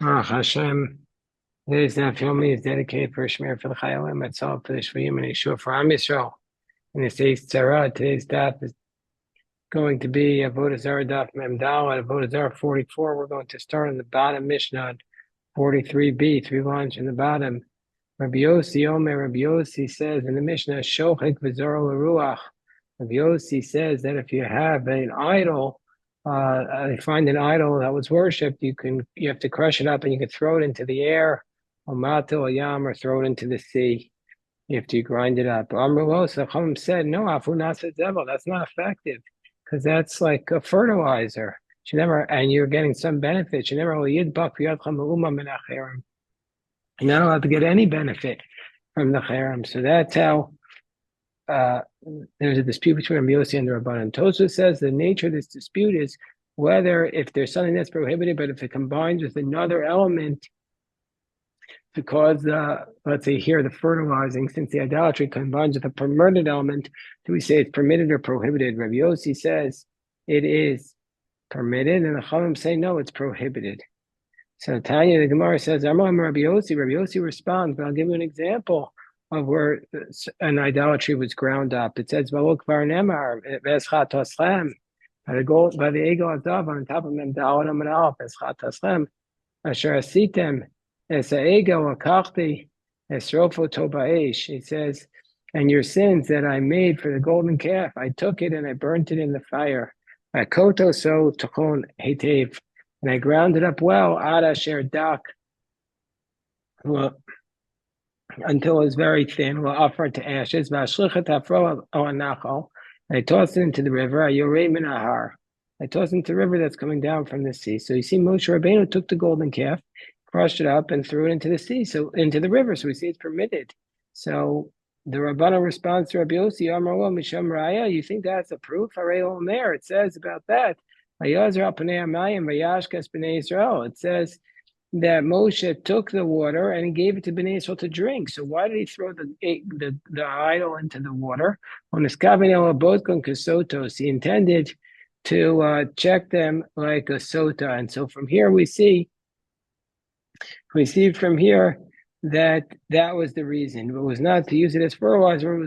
Hashem, today's daf yomi is dedicated for Shemir for the Chayalim, Matzal for the Shvuyim and Yeshua for Am Yisrael. And it says Tzara. Today's daf is going to be Avodah Zarah daf Memdal at Avodah Zarah 44. We're going to start on the bottom Mishnah 43b, 3 lines from the bottom. Rabbi Yossi Omer, Rabbi Yossi says in the Mishnah, Shochik v'zor l'ruach. Rabbi Yossi says that if you have an idol, find an idol that was worshipped, you have to crush it up and you can throw it into the air, or mato or yam, or throw it into the sea. You have to grind it up. Amr Chacham said, no, afu nasa devil, that's not effective because that's like a fertilizer. And you're getting some benefit. You're not allowed to get any benefit from the cherem. So that's how there's a dispute between Rabbi Yossi and the Rabbanan. Tosfos says the nature of this dispute is whether if there's something that's prohibited, but if it combines with another element to cause, let's say here, the fertilizing, since the idolatry combines with a permitted element, do we say it's permitted or prohibited? Rabbi Yossi says it is permitted, and the Chachamim say no, it's prohibited. So Tanya, the Gemara says, Rabbi Yossi. Rabbi Yossi responds, but I'll give you an example of where an idolatry was ground up. It says, by the Egel Azav on top of them, Asher Asitem, Es Egel Akachti, Esrofo Tobaesh. It says, and your sins that I made for the golden calf, I took it and I burnt it in the fire. Akoto so Tachon Hetev. And I ground it up well, ad asher dak, until it was very thin. We'll offer it to ashes. And I tossed it into the river. I tossed it into the river that's coming down from the sea. So you see, Moshe Rabbeinu took the golden calf, crushed it up, and threw it into the sea, so into the river. So we see it's permitted. So the Rabbana responds to Rabbi Yossi, Misham Raya. You think that's a proof? It says about that. It says that Moshe took the water and he gave it to Bnei Israel to drink. So why did he throw the idol into the water? On the he intended to check them like a sota. And so from here we see from here that was the reason. It was not to use it as fertilizer, it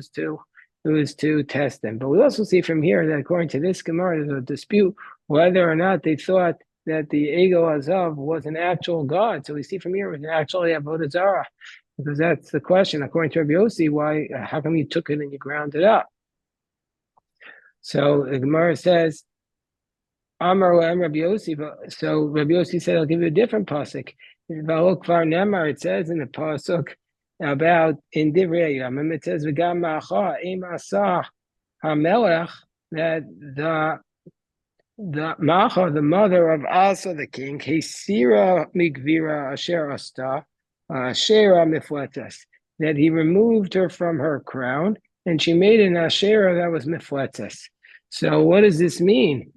was to test them. But we also see from here that according to this Gemara, there's a dispute whether or not they thought that the Egel Azav was an actual god. So we see from here it was actually Avodah Zarah, because that's the question. According to Rabbi Yossi, how come you took it and you ground it up? So the Gemara says, Amar Rabbi Yossi. So Rabbi Yossi said, I'll give you a different pasuk. It says in the pasuk about in Divrei Yamim, it says V'gam Ma'acha Im Asah HaMelech, that the Macha, the mother of Asa the king, Kesira Migvira Asher Asta, Ashera Mifletes, that he removed her from her crown and she made an Ashera that was Mifletes. So what does this mean?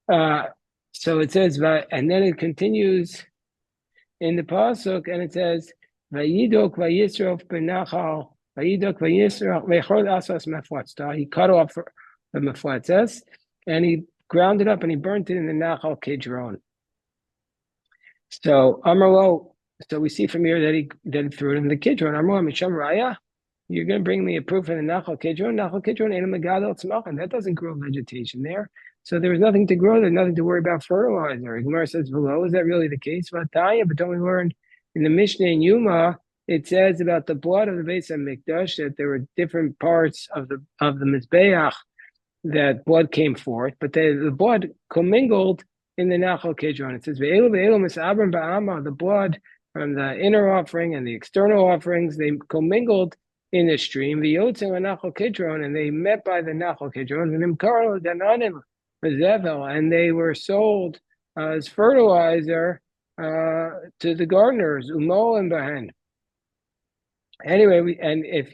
So it says, and then it continues in the pasuk, and it says, "Vayidok vayisrof benachal, vayidok vayisrof vaychol asas mefletzta." He cut off the mefletzes, and he ground it up and he burnt it in the Nachal Kidron. So Amrlo, so we see from here that he threw it in the Kidron. Amrlo Misham Raya, you're going to bring me a proof in the Nachal Kidron. Nachal Kidron ain't a megadol tzmachan. That doesn't grow vegetation there. So there was nothing to grow. There's nothing to worry about fertilizer. Gemara says, below, is that really the case? But don't we learn in the Mishnah in Yuma, it says about the blood of the Beis HaMikdash that there were different parts of the Mizbeach that blood came forth, but the blood commingled in the Nachal Kidron. It says, the blood from the inner offering and the external offerings, they commingled in the stream, and they met by the Nachal Kidron, and they were sold as fertilizer to the gardeners, Umo and Bahan. Anyway, and if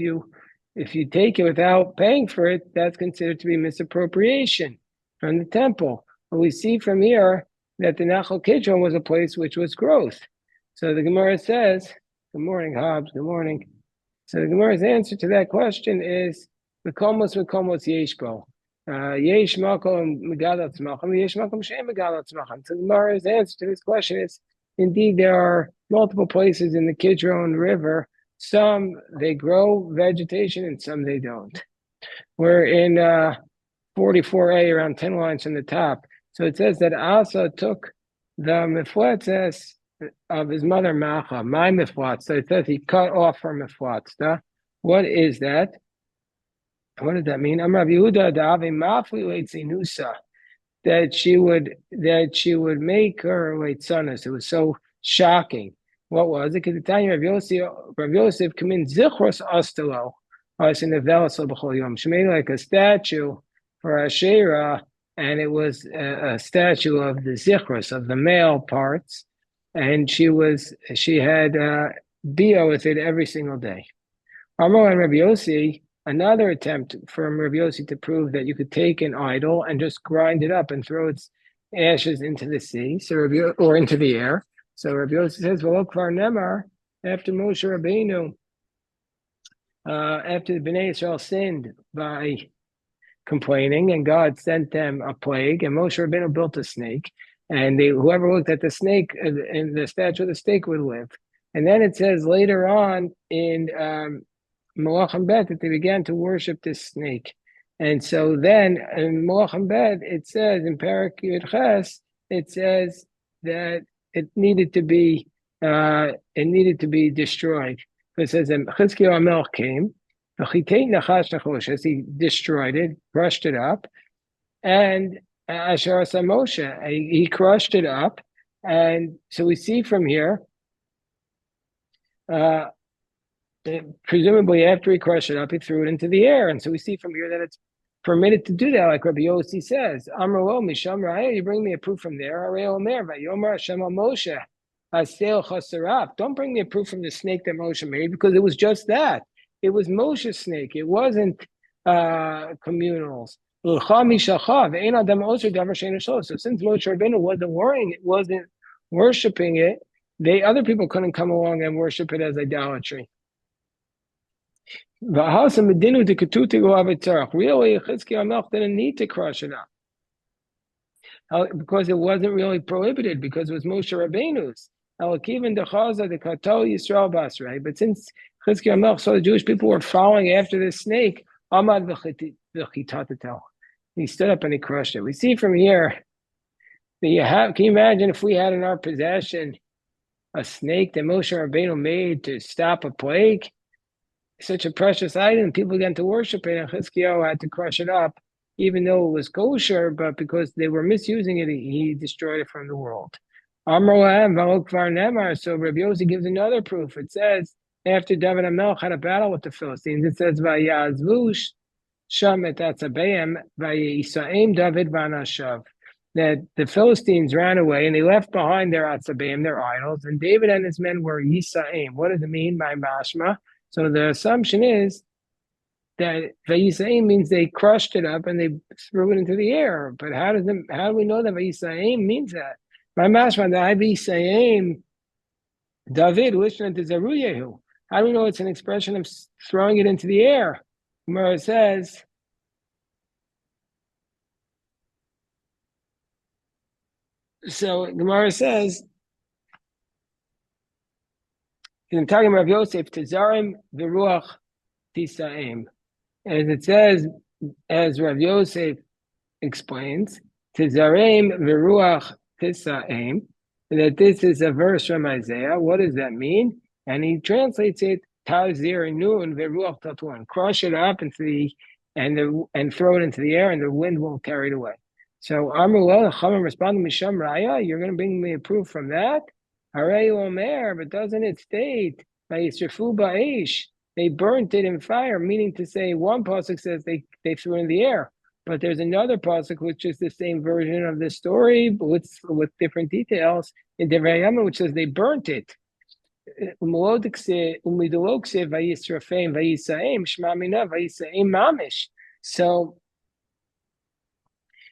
you take it without paying for it, that's considered to be misappropriation from the temple. But we see from here that the Nachal Kidron was a place which was growth. So the Gemara says, good morning, Hobbs, good morning. So the Gemara's answer to that question is, V'komos yeshbo. Yesh makom megadat tzmacham, yesh makom she'en megadat tzmacham. So the Gemara's answer to this question is, indeed, there are multiple places in the Kidron River. Some they grow vegetation and some they don't. We're in 44a, around 10 lines from the top. So it says that Asa took the mifletzes of his mother Macha, my miflatz. So it says he cut off her miflatz. What is that? What does that mean? Amar Yehuda da'ave mafli leitzinusa, that she would make her leitzanas. It was so shocking. What was it? Because the time Rav Yosef come in zichros astelo, us in the velasel b'chol yom. She made like a statue for Asherah, and it was a statue of the zichros of the male parts, and she had bia with it every single day. Amar and Rabbi Yossi, another attempt from Rabbi Yossi to prove that you could take an idol and just grind it up and throw its ashes into the sea, or into the air. So Rabbi Yossi says, "V'lo kvar nemar," after Moshe Rabbeinu, after the Bnei Israel sinned by complaining, and God sent them a plague, and Moshe Rabbeinu built a snake, and whoever looked at the snake in the statue of the snake would live. And then it says later on in Malachim Bet that they began to worship this snake. And so then in Malachim Bet, it says in Parak Yud Ches, it says that it needed to be destroyed. It says that Chizkiyahu HaMelech came, he destroyed it, crushed it up, and Asher Asa Moshe, he crushed it up. And so we see from here, presumably after he crushed it up, he threw it into the air. And so we see from here that it's permitted to do that, like Rabbi Yossi says. Amro Misham Raya, you bring me a proof from there. Moshe. Don't bring me a proof from the snake that Moshe made, because it was just that. It was Moshe's snake. It wasn't communals. So since Moshe Rabbeinu wasn't worshiping it, other people couldn't come along and worship it as idolatry. Really, Chizkiyahu HaMelech didn't need to crush it up because it wasn't really prohibited, because it was Moshe Rabbeinu's. But since Chizkiyahu HaMelech saw the Jewish people were following after this snake, he stood up and he crushed it. We see from here that can you imagine if we had in our possession a snake that Moshe Rabbeinu made to stop a plague? Such a precious item, people began to worship it, and Chizkiyahu had to crush it up, even though it was kosher, but because they were misusing it, he destroyed it from the world. So Rabbi Yossi gives another proof. It says, after David HaMelech had a battle with the Philistines, it says, Vayazvush shamet atzabeim vayisaim David v'anashav, that the Philistines ran away and they left behind their atzabeim, their idols, and David and his men were yisaim. What does it mean by mashma? So the assumption is that Vayisaim means they crushed it up and they threw it into the air. But how do we know that Vayisaim means that? My mashma, the Vayisaim, David, listening to Zeruyahu. How do we know it's an expression of throwing it into the air? Gemara says, in talking about Yosef, Tizarim v'ruach tisaim. As it says, as Rav Yosef explains, Tizarim v'ruach tisaim, that this is a verse from Isaiah. What does that mean? And he translates it, Tazir nun v'ruach tatuan, crush it up and throw it into the air, and the wind won't carry it away. So Amruel Chachamim responded, Misham Raya, you're going to bring me a proof from that? Harei Omer, but doesn't it state Vayisrafu ba'esh? They burnt it in fire, meaning to say one pasuk says they threw it in the air, but there's another pasuk which is the same version of the story, but with different details in Devrei Hayam, which says they burnt it.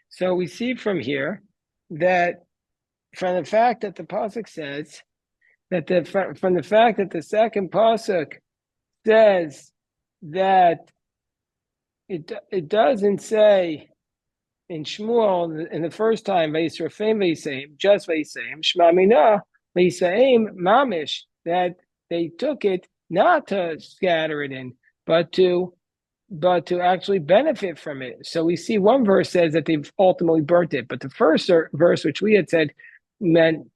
So we see from here that from the fact that the pasuk says that from the fact that the second pasuk says that it doesn't say in Shmuel in the first time Vayisrafim Vayiseim, just Vayiseim, Shema Minah, Leisaim mamish, that they took it not to scatter it in, but to actually benefit from it. So we see one verse says that they've ultimately burnt it, but the first verse, which we had said meant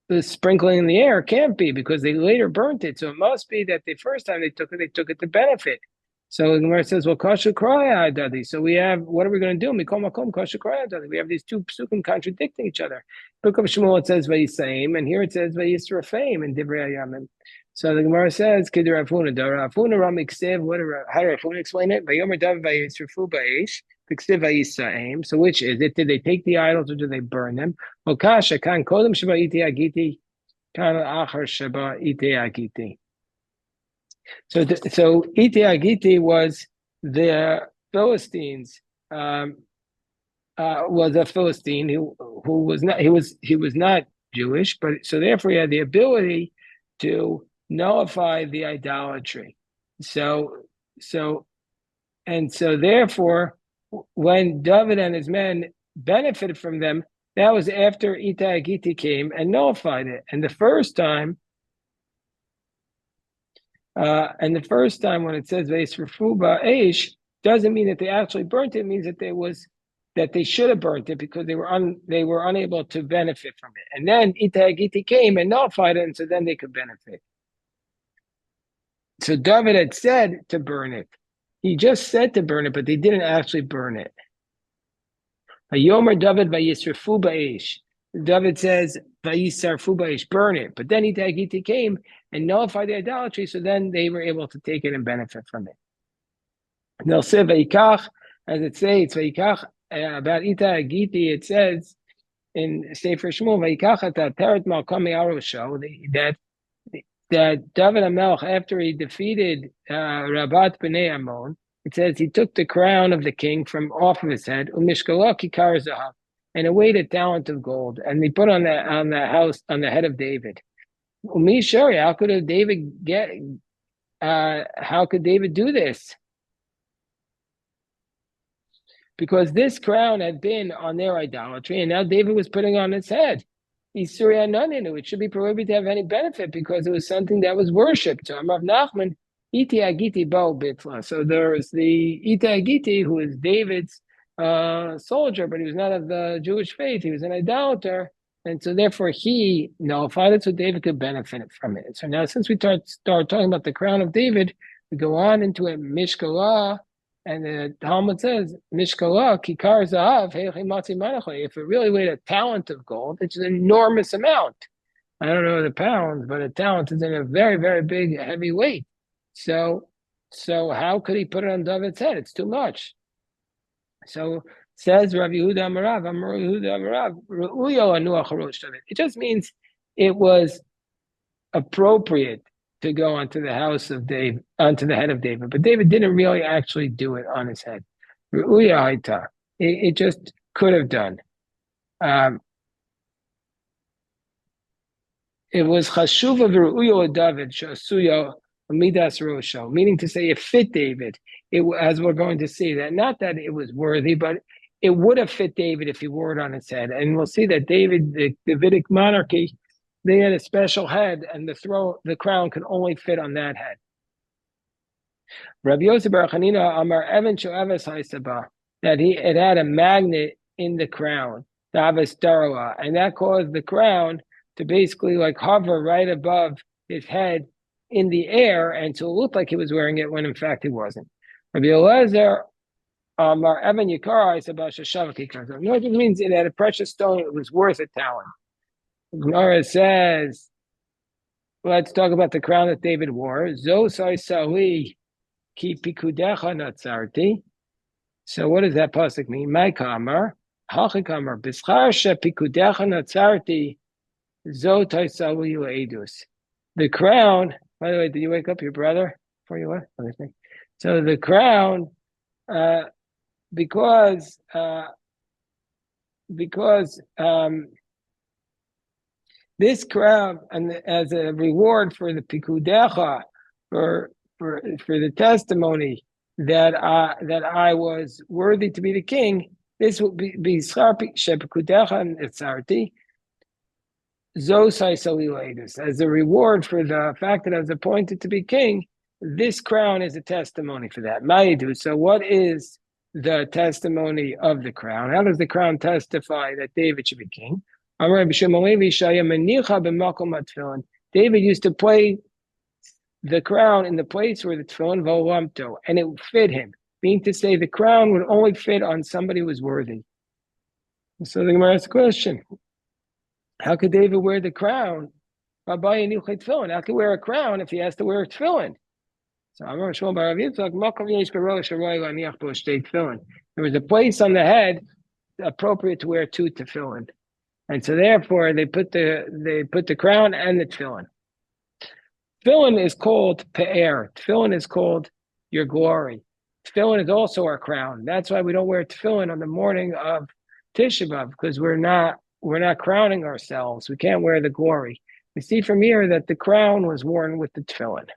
the sprinkling in the air, can't be, because they later burnt it. So it must be that the first time they took it to benefit. So the Gemara says, well, kasha kraya adadi. So we have, what are we going to do? Mikom makom kasha kraya adadi. We have these two psukim contradicting each other. Book of Shmuel, it says vayisaim, and here it says vayisrafim in divrei yamim. So the Gemara says, Kidder Afuna, Dara Afuna Ramiksev, how do Afuna explain it? Vayomer Dav Vayisrafu Ba'ish, Fiksev Vayisaim. So which is it? Did they take the idols or did they burn them? Okasha kan kodem sheba ite agiti, kan achar sheba ite agiti. So ite agiti was the Philistines. Was a Philistine who was not Jewish, but so therefore he had the ability to nullify the idolatry. So therefore, when David and his men benefited from them, that was after Ita Agiti came and nullified it. And the first time when it says Veisrafu Ba'esh, doesn't mean that they actually burnt it. It means that they should have burnt it because they were unable to benefit from it. And then Ita Agiti came and nullified it, and so then they could benefit. So David had said to burn it. He just said to burn it, but they didn't actually burn it. Yomer David vayisrafu ba'esh. David says vayisarfu ba'esh, burn it. But then Ita Agiti came and nullified the idolatry, so then they were able to take it and benefit from it. They'll say vayikach, as it says, vayikach about Ita Agiti. It says in Sefer Shmuel vayikach at teret malkam me'arosho that David HaMelech, after he defeated Rabat B'nai Ammon, it says he took the crown of the king from off of his head, umishkala kikar zahav, and it weighed a talent of gold, and he put on the head of David. Umishari, how could David do this? Because this crown had been on their idolatry, and now David was putting on its head. It should be prohibited to have any benefit because it was something that was worshipped. So Rav Nachman, Iti Agiti Bo Bitla. So there's the Iti Agiti, who is David's soldier, but he was not of the Jewish faith. He was an idolater, and so therefore he nullified it so David could benefit from it. So now, since we start talking about the crown of David, we go on into a Mishkalah. And the Talmud says, Mishkala, Kikar Zahav, if it really weighed a talent of gold, it's an enormous amount. I don't know the pounds, but a talent is in a very, very big, heavy weight. So how could he put it on David's head? It's too much. So says Rabbi Yehuda Amarav, it just means it was appropriate to go onto the house of David, onto the head of David. But David didn't really actually do it on his head. It just could have done. It was chashuva v'ru'uyo David shasuyo midas rosho, meaning to say it fit David. As we're going to see, that not that it was worthy, but it would have fit David if he wore it on his head. And we'll see that David, the Davidic monarchy, they had a special head, and the crown could only fit on that head. Rabbi Yosef Bar Chanina Amar Evan Sho'eves Haisaba, that it had a magnet in the crown, the Aves Darwa, and that caused the crown to basically like hover right above his head in the air, and so it looked like he was wearing it when in fact he wasn't. Rabbi Eliezer Amar Evan Yikar Haisaba Shashavak Yikar. No, it means it had a precious stone; it was worth a talent. Gemara says, let's talk about the crown that David wore. Zosai Sawi ki pikudecha natzarti. So what does that pasuk mean? My kamar, hachi kamar, bischar she pikudecha natzarti, zotai sawi leidus. The crown, by the way, did you wake up your brother before you left? So the crown, because this crown, and as a reward for the pikudecha, for the testimony that I was worthy to be the king, this will be schar shepikudecha and etzarti. Zosai Salilatus, as a reward for the fact that I was appointed to be king, this crown is a testimony for that. Maidu. So what is the testimony of the crown? How does the crown testify that David should be king? David used to play the crown in the place where the tefillin volamto, and it fit him. Meaning to say the crown would only fit on somebody who was worthy. So the Gemara asks the question, how could David wear the crown? How could he wear a crown if he has to wear a tefillin? So there was a place on the head appropriate to wear two tefillin. And so therefore they put the crown and the tefillin. Tefillin is called pe'er. Tefillin is called your glory. Tefillin is also our crown. That's why we don't wear tefillin on the morning of Tisha B'Av, because we're not crowning ourselves. We can't wear the glory. We see from here that the crown was worn with the tefillin.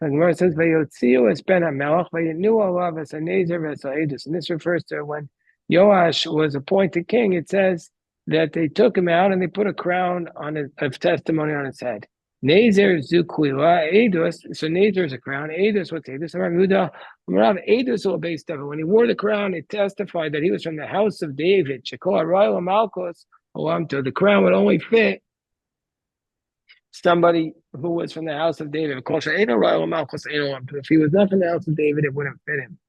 The Gemara says, "Vayotziu es ben hamelech, vayinu alav es hanezer v'es ha'edus." And this refers to when Yoash was appointed king. It says that they took him out and they put a crown of testimony on his head. Nezer zukwila edus. So nezer is a crown. Edus, what's edus? Edus will based of it. When he wore the crown, it testified that he was from the house of David. Shekol Royal Malchus Olamto. The crown would only fit somebody who was from the house of David. Of course, if he was not from the house of David, it wouldn't fit him.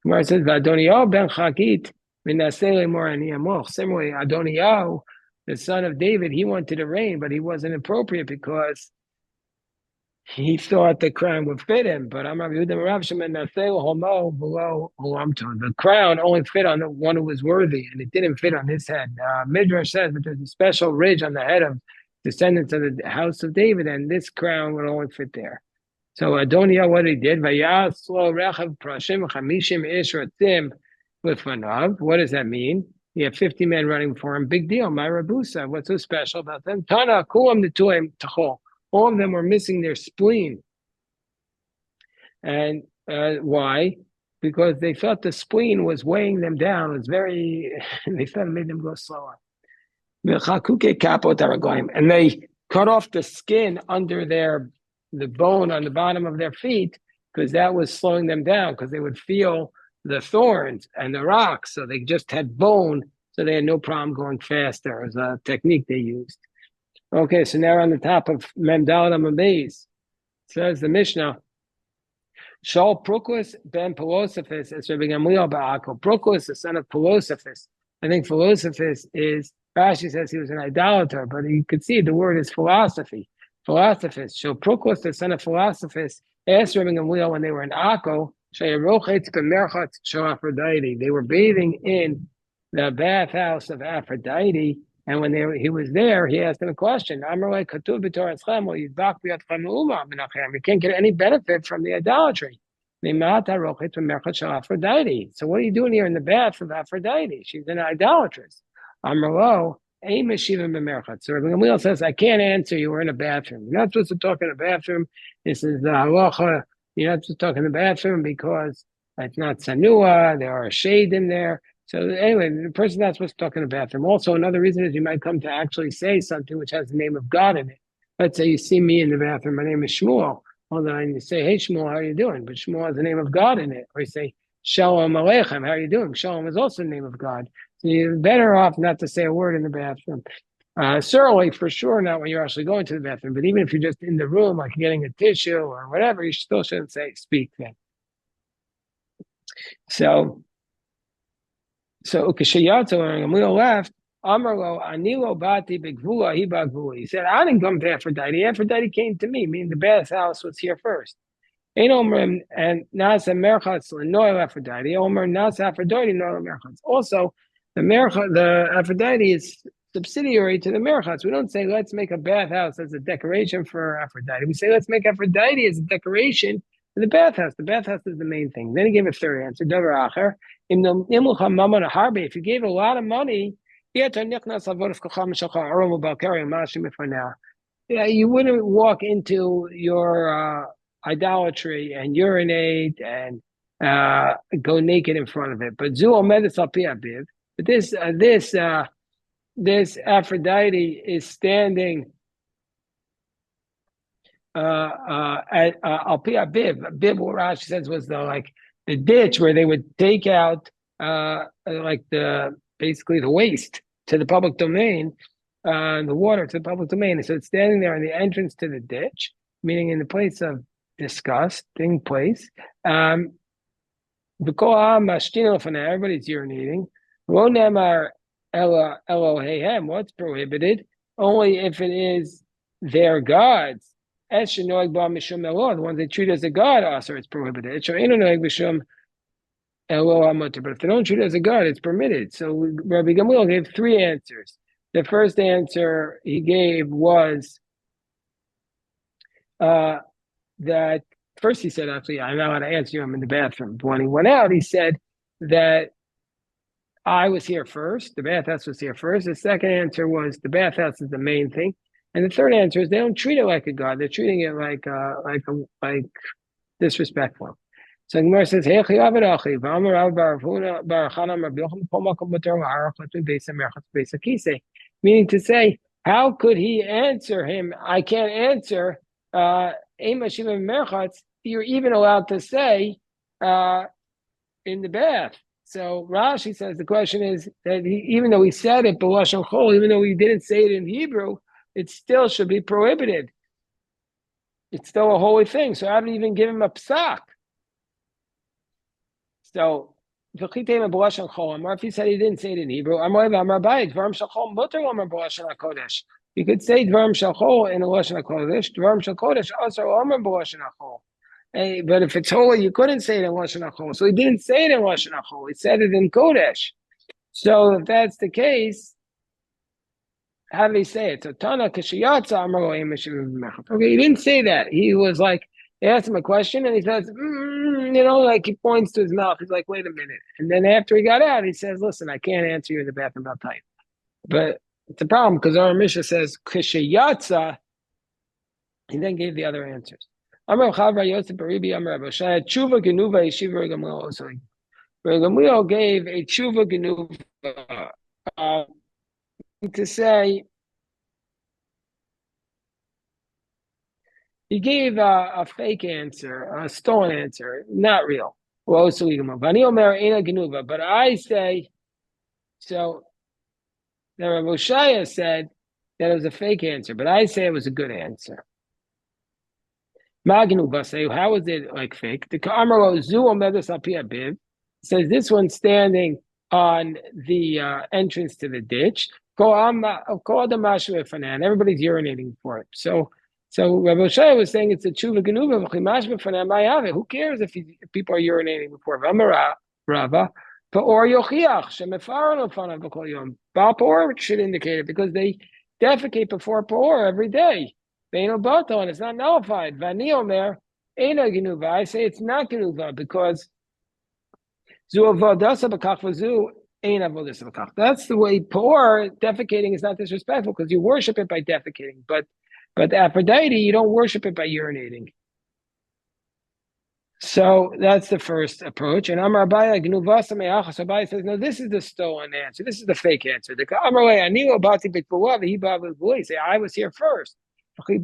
Gemara says, "Adoniyahu ben Chagit minasei lemor." Similarly, Adoniyahu, the son of David, he wanted to reign, but he wasn't appropriate because he thought the crown would fit him. But the crown only fit on the one who was worthy, and it didn't fit on his head. Midrash says that there's a special ridge on the head of descendants of the house of David, and this crown would only fit there. So Adoniah, what he did, what does that mean? He had 50 men running for him. Big deal. My Rabusa. What's so special about them? Tana kulam netuim tachol. All of them were missing their spleen. And why? Because they felt the spleen was weighing them down. It was they felt it made them go slower. And they cut off the skin under the bone on the bottom of their feet, because that was slowing them down, because they would feel the thorns and the rocks. So they just had bone, so they had no problem going faster. It was a technique they used. Okay, so now we're on the top of Mem Daled Amud Beis. Says the Mishnah, Shaul Prokus ben Pelosophus is Rabbi Gamliel ba'Akko. Prokus, the son of Pelosophus. I think Pelosophus is, Rashi says he was an idolater, but you could see the word is philosophy. Philosophist. So Prokus, the son of Philosophus, asked Rabbi Gamliel when they were in Akko, they were bathing in the bathhouse of Aphrodite, and when he was there, he asked them a question. You can't get any benefit from the idolatry. So what are you doing here in the bath of Aphrodite? She's an idolatress. So Rabbi Gamliel says, I can't answer you. We're in a bathroom. You're not supposed to talk in a bathroom. This is the halacha. You're not supposed to talk in the bathroom because it's not sanua. There are shade in there. So anyway, the person's not supposed to talk in the bathroom. Also, another reason is you might come to actually say something which has the name of God in it. Let's say you see me in the bathroom. My name is Shmuel. Well, then you say, hey, Shmuel, how are you doing? But Shmuel has the name of God in it. Or you say, Shalom Aleichem, how are you doing? Shalom is also the name of God. So you're better off not to say a word in the bathroom. Certainly, for sure, not when you're actually going to the bathroom. But even if you're just in the room, like getting a tissue or whatever, you still shouldn't speak then. So Ukashayatzo, when Gamliel left, Amarlo Anilo Bati Bigvula Hibagvula. He said, I didn't come to Aphrodite. Aphrodite came to me, meaning the bathhouse was here first. And Nasa Merchatz Lenoil Aphrodite. Omer Nasa Aphrodite Noil Merchatz. Also, the Aphrodite is subsidiary to the Merchatz. We don't say let's make a bathhouse as a decoration for Aphrodite. We say let's make Aphrodite as a decoration for the bathhouse. The bathhouse is the main thing. Then he gave a third answer. Davar Acher. If you gave a lot of money, you wouldn't walk into your idolatry and urinate and go naked in front of it. But this this Aphrodite is standing at Alpia Bib. Bib, what Rashi says was the ditch where they would take out like basically the waste to the public domain, the water to the public domain. So it's standing there in the entrance to the ditch, meaning in the place of disgusting place. Everybody's urinating. What's prohibited? Only if it is their gods. The ones they treat as a god, also it's prohibited. But if they don't treat it as a god, it's permitted. So Rabbi Gamliel gave three answers. The first answer he gave was that first he said, actually, I'm not allowed to answer you, I'm in the bathroom. But when he went out, he said that I was here first. The bathhouse was here first. The second answer was the bathhouse is the main thing. And the third answer is they don't treat it like a god. They're treating it like disrespectful. So the Gemara says, meaning to say, how could he answer him? I can't answer. You're even allowed to say in the bath. So Rashi says the question is that even though he said it b'lashon chol, even though he didn't say it in Hebrew, it still should be prohibited. It's still a holy thing. So I haven't even given him a psak. So if he said he didn't say it in Hebrew, you could say Dvarim Shachol in the Lashon HaKodesh, Dvarim Shakodesh also Omer B'Lashon HaChol. But if it's holy, you couldn't say it in Lashon HaChol. So he didn't say it in Lashon HaChol. He said it in Kodesh. So if that's the case, how do they say it? So Tana Kashiyatza Amar Lo Okay, he didn't say that. He was like, they asked him a question and he says, like he points to his mouth. He's like, wait a minute. And then after he got out, he says, listen, I can't answer you in the bathroom, I'll tell you. But it's a problem because our Mishnah says Kashiyatza. He then gave the other answers. Amar Chavra Yosef Baribi Amar Aboshaya Tshuva Genuva Yeshiva Gamliel also. Gamliel gave a Tshuva Genuva to say he gave a fake answer, a stolen answer, not real. But I say so. The Rav Oshaya said that it was a fake answer, but I say it was a good answer. Magnuba say, how is it like fake? The Kamaro Zu Omedas Apia Biv says this one's standing on the entrance to the ditch. Everybody's urinating for it. So Rabbi Shai was saying it's a tshuva genuva. Who cares if people are urinating before? Rava. Or yochiach Baal Peor should indicate it because they defecate before Peor every day. And it's not nullified. Vani Omer Eina Genuva. I say it's not Genuva because Zu Avodasa B'kach v'Zu Eina Avodasa B'kach. That's the way Peor defecating is not disrespectful because you worship it by defecating, but Aphrodite you don't worship it by urinating. So that's the first approach. And Amar Abaya Gnuvasa Me'achas. Abaya says, no, this is the stolen answer. This is the fake answer. The Amar Anilo Bati B'Kvuah he say I was here first. What does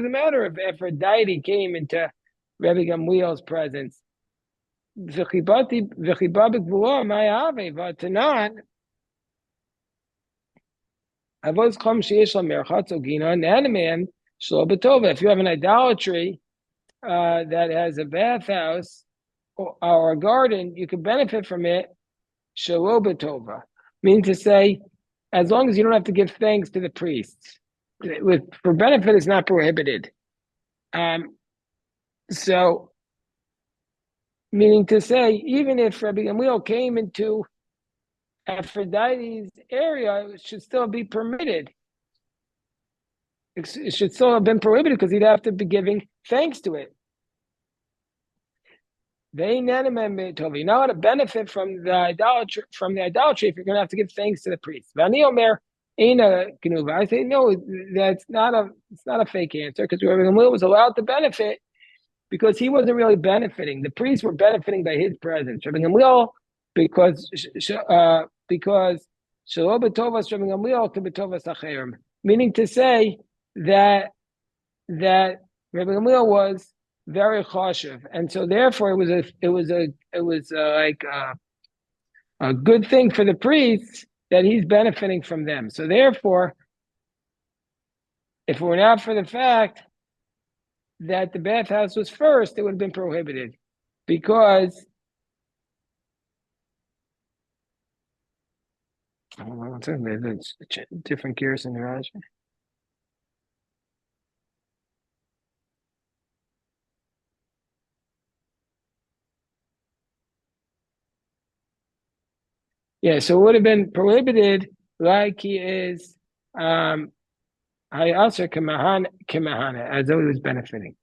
it matter if Aphrodite came into Rabbi Gamliel's presence? If you have an idolatry that has a bathhouse or a garden, you can benefit from it. Shalobetova, meaning to say, as long as you don't have to give thanks to the priests. For benefit is not prohibited. So, meaning to say, even if Rabbi Gamliel came into Aphrodite's area, it should still be permitted. It should still have been prohibited because he'd have to be giving thanks to it. You're not going to benefit from the idolatry if you're going to have to give thanks to the priests. I say no, it's not a fake answer because Rabbi Gamliel was allowed to benefit because he wasn't really benefiting. The priests were benefiting by his presence. Rabbi Gamliel, because Meaning to say that Rabbi Gamliel was very chashuv, and so therefore it was like a good thing for the priests that he's benefiting from them. So therefore, if it were not for the fact that the bathhouse was first, it would have been prohibited, because there's different gears in the Rashi. Yeah, so it would have been prohibited like he is Hayasar Kamahana, as though he was benefiting.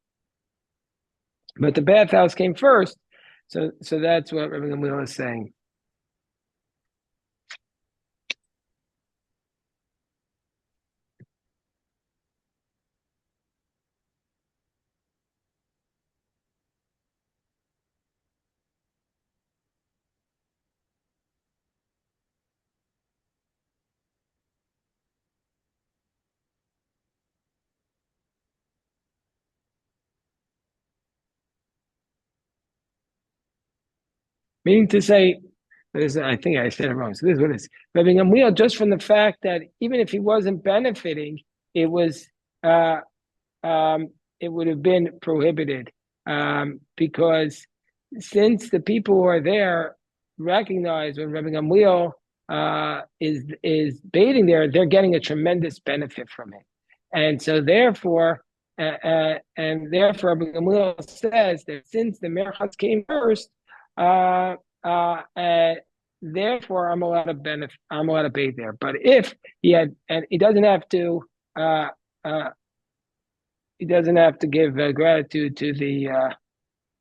But the bathhouse came first, so that's what Rabbi Gamliel is saying. Meaning to say, I think I said it wrong. So this is what it is. Rabbi Gamliel, just from the fact that even if he wasn't benefiting, it was it would have been prohibited, because since the people who are there recognize when Rabbi Gamliel is bathing there, they're getting a tremendous benefit from it, and so therefore. And therefore, Rabbi Gamliel says that since the merchatz came first, uh, therefore I'm allowed to benefit. I'm allowed to bathe there. But if he had, and he doesn't have to, he doesn't have to give gratitude to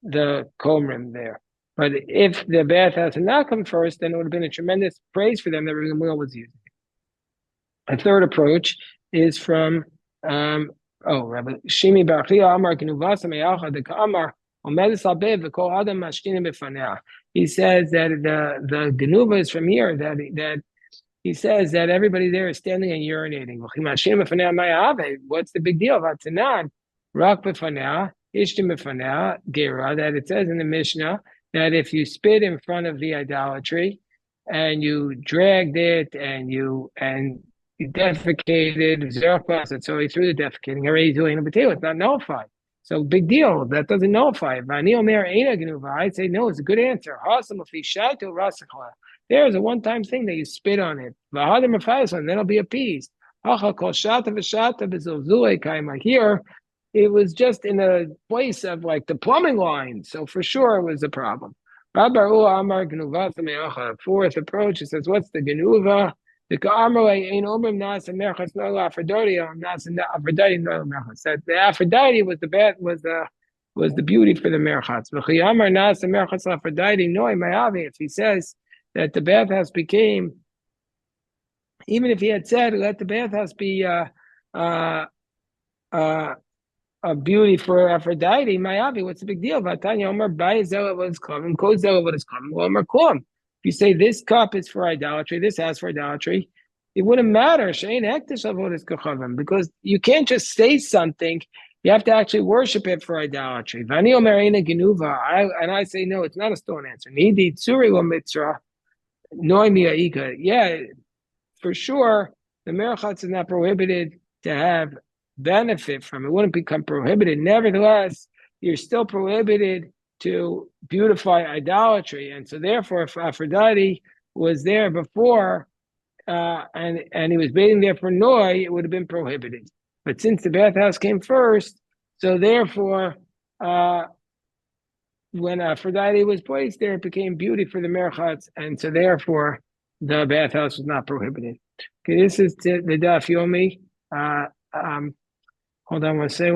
the Komrim there. But if the bathhouse had not come first, then it would have been a tremendous praise for them that Rabbi Gamliel was using. A third approach is from Rabbi Shimi Bar Chia Amar Gnuvasa Me'acha de Ka'amar Omedes Albev V'Kol Adam Mashtinim B'Fanea. He says that the Genuva is from here, that he says that everybody there is standing and urinating. What's the big deal? Vatzanan Rak B'Fanea Ishtim B'Fanea Gera. That it says in the Mishnah that if you spit in front of the idolatry and you dragged it and you defecated, so he threw the defecating. Already doing a potato, it's not nullified. So big deal. That doesn't nullify it. I say no, it's a good answer. There's a one-time thing that you spit on it. And then it'll be appeased. Here, it was just in a place of like the plumbing line. So for sure it was a problem. Fourth approach, it says, what's the genuva? The Aphrodite was the beauty for the merchatz. If he says that the bathhouse became, even if he had said let the bathhouse be a beauty for Aphrodite, Mayavi, what's the big deal? Vatanya Omer Bayazela was coming, Kozela what is coming, Omer Klum. If you say this cup is for idolatry, this has for idolatry, it wouldn't matter. Because you can't just say something, you have to actually worship it for idolatry. And I say no, it's not a stone answer. Yeah, for sure, the merchatz is not prohibited to have benefit from it. Wouldn't become prohibited. Nevertheless, you're still prohibited to beautify idolatry, and so therefore, if Aphrodite was there before, and he was bathing there for noi, it would have been prohibited. But since the bathhouse came first, so therefore, when Aphrodite was placed there, it became beauty for the merchatz, and so therefore, the bathhouse was not prohibited. Okay, this is the Daf Yomi. Hold on one second.